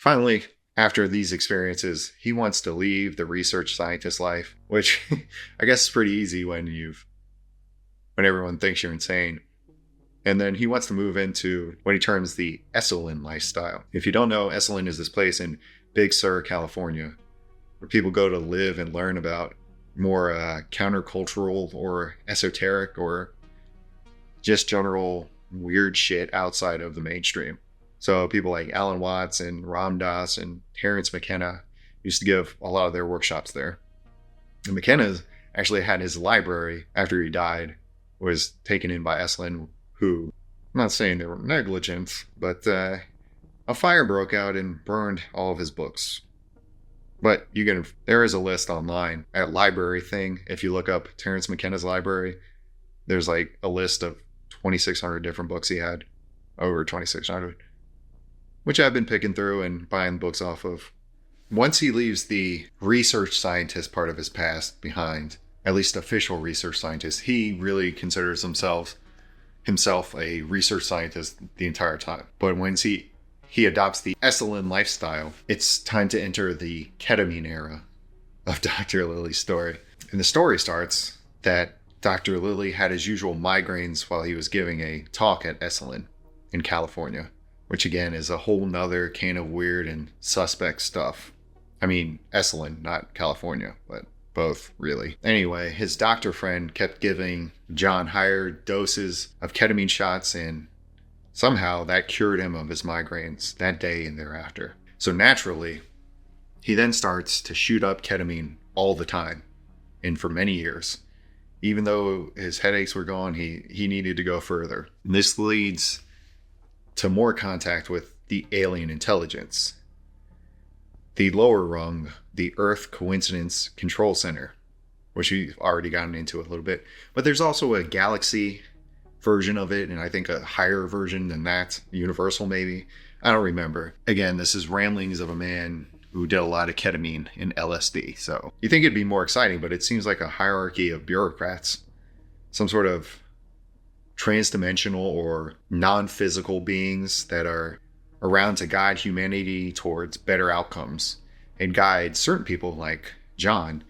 Finally, after these experiences, he wants to leave the research scientist life, which I guess is pretty easy when everyone thinks you're insane. And then he wants to move into what he terms the Esalen lifestyle. If you don't know, Esalen is this place in Big Sur, California, where people go to live and learn about more countercultural or esoteric or just general weird shit outside of the mainstream. So people like Alan Watts and Ram Dass and Terence McKenna used to give a lot of their workshops there. And McKenna actually had his library after he died was taken in by Esalen, who, I'm not saying they were negligent, but a fire broke out and burned all of his books. But there is a list online at Library Thing. If you look up Terence McKenna's library, there's like a list of 2,600 different books he had, over 2,600, which I've been picking through and buying books off of. Once he leaves the research scientist part of his past behind, at least official research scientist, he really considers himself a research scientist the entire time. But once he adopts the Esalen lifestyle, it's time to enter the ketamine era of Dr. Lilly's story. And the story starts that Dr. Lilly had his usual migraines while he was giving a talk at Esalen in California, which again is a whole nother can of weird and suspect stuff. I mean, Esalen, not California, but both, really. Anyway, his doctor friend kept giving John higher doses of ketamine shots, and somehow that cured him of his migraines that day and thereafter. So naturally, he then starts to shoot up ketamine all the time, and for many years. Even though his headaches were gone, he needed to go further. And this leads to more contact with the alien intelligence. The lower rung, the Earth Coincidence Control Center, which we've already gotten into a little bit. But there's also a galaxy version of it, and I think a higher version than that, universal maybe. I don't remember. Again, this is ramblings of a man who did a lot of ketamine and LSD. So you think it'd be more exciting, but it seems like a hierarchy of bureaucrats, some sort of transdimensional or non-physical beings that are around to guide humanity towards better outcomes and guide certain people like John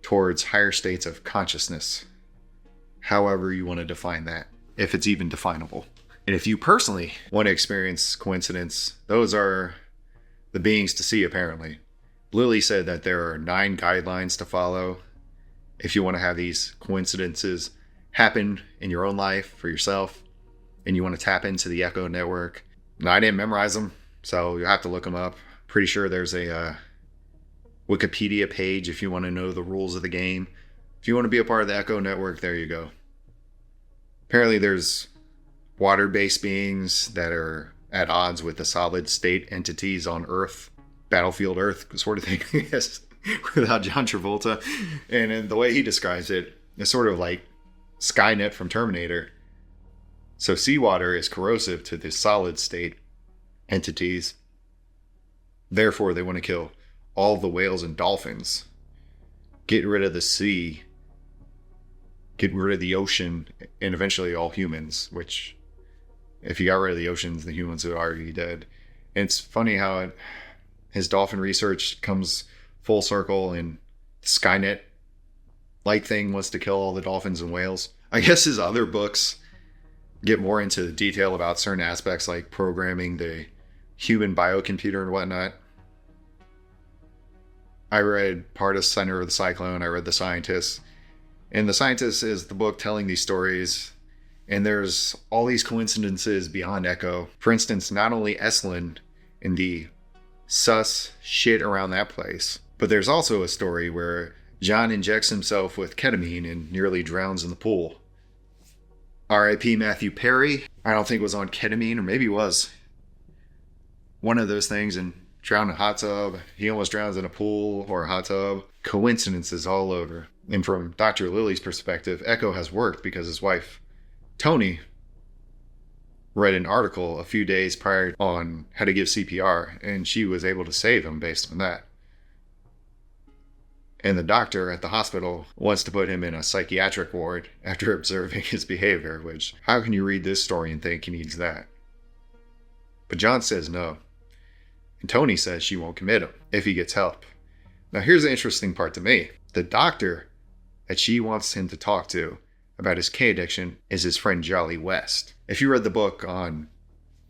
towards higher states of consciousness. However you want to define that, if it's even definable. And if you personally want to experience coincidence, those are the beings to see, apparently. Lilly said that there are 9 guidelines to follow if you want to have these coincidences happen in your own life for yourself and you want to tap into the Echo network. Now, I didn't memorize them, so you'll have to look them up. Pretty sure there's a Wikipedia page if you want to know the rules of the game. If you want to be a part of the Echo network, there you go. Apparently there's water-based beings that are at odds with the solid state entities on Earth, Battlefield Earth sort of thing, yes, without John Travolta. And the way he describes it, it's sort of like Skynet from Terminator. So seawater is corrosive to the solid state entities. Therefore, they want to kill all the whales and dolphins, get rid of the sea, get rid of the ocean, and eventually all humans, which if you got rid of the oceans, the humans would already be dead. And it's funny how his dolphin research comes full circle, and Skynet-like thing was to kill all the dolphins and whales. I guess his other books get more into the detail about certain aspects like programming the human biocomputer and whatnot. I read part of Center of the Cyclone. I read The Scientist. And The Scientist is the book telling these stories. And there's all these coincidences beyond Echo. For instance, not only Esalen and the sus shit around that place, but there's also a story where John injects himself with ketamine and nearly drowns in the pool. R.I.P. Matthew Perry, I don't think was on ketamine, or maybe was. One of those things, and drowned in a hot tub. He almost drowns in a pool or a hot tub. Coincidences all over. And from Dr. Lilly's perspective, Echo has worked because his wife, Tony, read an article a few days prior on how to give CPR, and she was able to save him based on that. And the doctor at the hospital wants to put him in a psychiatric ward after observing his behavior, which, how can you read this story and think he needs that? But John says no. And Tony says she won't commit him if he gets help. Now here's the interesting part to me. The doctor that she wants him to talk to about his K addiction is his friend Jolly West. If you read the book on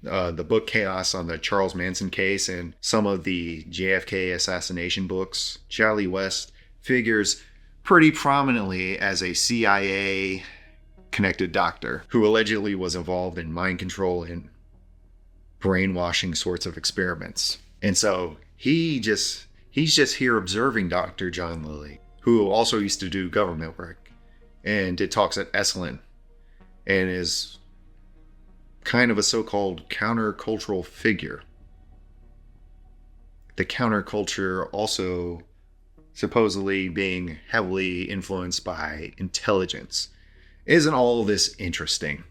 the book Chaos on the Charles Manson case and some of the JFK assassination books, Jolly West figures pretty prominently as a CIA connected doctor who allegedly was involved in mind control and brainwashing sorts of experiments. And so he's just here observing Dr. John Lilly, who also used to do government work and did talks at Esalen and is kind of a so-called countercultural figure. The counterculture also supposedly being heavily influenced by intelligence. Isn't all this interesting?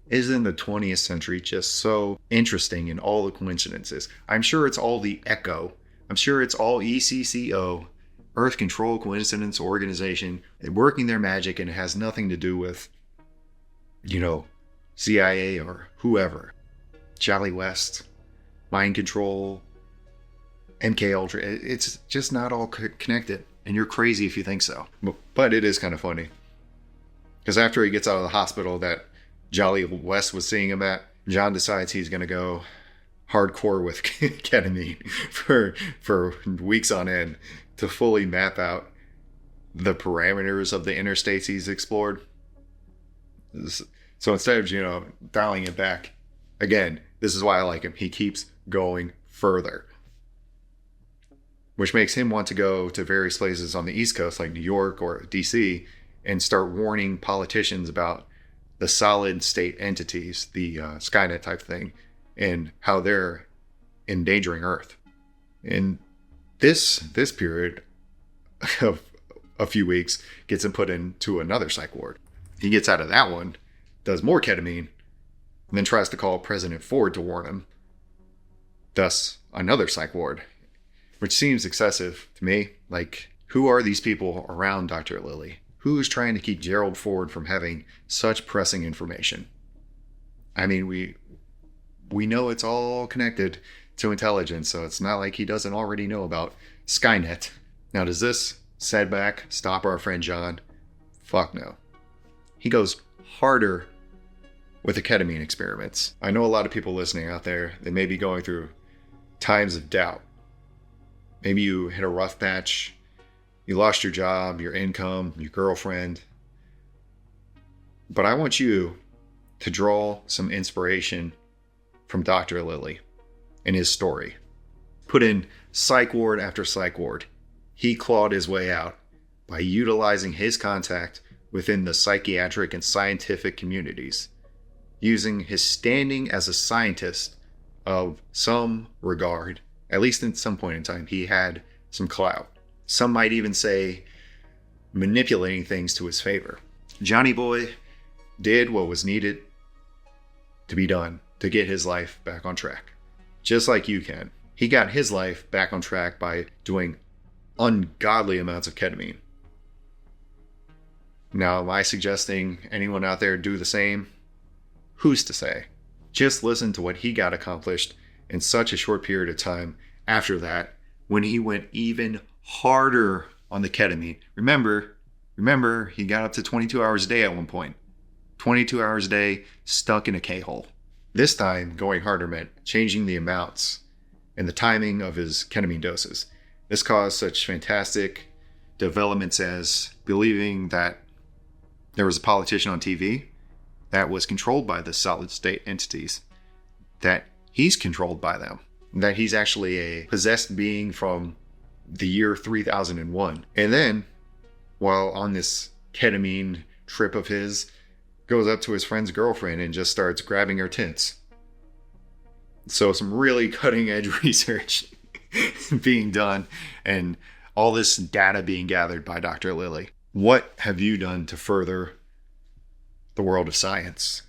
Isn't the 20th century just so interesting in all the coincidences? I'm sure it's all the echo. I'm sure it's all ECCO, Earth Control Coincidence Organization, working their magic, and it has nothing to do with, CIA or whoever. Jolly West, mind control, MK Ultra. It's just not all connected, and you're crazy if you think so. But it is kind of funny. Because after he gets out of the hospital that Jolly West was seeing him at, John decides he's going to go hardcore with ketamine for weeks on end to fully map out the parameters of the interstates he's explored. So instead of, dialing it back, again, this is why I like him. He keeps going further, which makes him want to go to various places on the East Coast like New York or DC and start warning politicians about the solid state entities, the Skynet type thing, and how they're endangering Earth. In this period of a few weeks, gets him put into another psych ward. He gets out of that one, does more ketamine, and then tries to call President Ford to warn him. Thus, another psych ward, which seems excessive to me. Like, who are these people around Dr. Lilly? Who's trying to keep Gerald Ford from having such pressing information? I mean, we know it's all connected to intelligence, so it's not like he doesn't already know about Skynet. Now, does this setback stop our friend John? Fuck no. He goes harder with the ketamine experiments. I know a lot of people listening out there, they may be going through times of doubt. Maybe you hit a rough patch. You lost your job, your income, your girlfriend. But I want you to draw some inspiration from Dr. Lilly and his story. Put in psych ward after psych ward. He clawed his way out by utilizing his contact within the psychiatric and scientific communities, using his standing as a scientist of some regard. At least at some point in time, he had some clout. Some might even say manipulating things to his favor. Johnny Boy did what was needed to be done to get his life back on track. Just like you can. He got his life back on track by doing ungodly amounts of ketamine. Now, am I suggesting anyone out there do the same? Who's to say? Just listen to what he got accomplished in such a short period of time after that, when he went even harder on the ketamine. Remember, he got up to 22 hours a day at one point. 22 hours a day, stuck in a K-hole. This time, going harder meant changing the amounts and the timing of his ketamine doses. This caused such fantastic developments as believing that there was a politician on TV that was controlled by the solid state entities, that he's controlled by them, that he's actually a possessed being from the year 3001. And then, while on this ketamine trip of his, goes up to his friend's girlfriend and just starts grabbing her tits. So some really cutting edge research being done and all this data being gathered by Dr. Lilly. What have you done to further the world of science?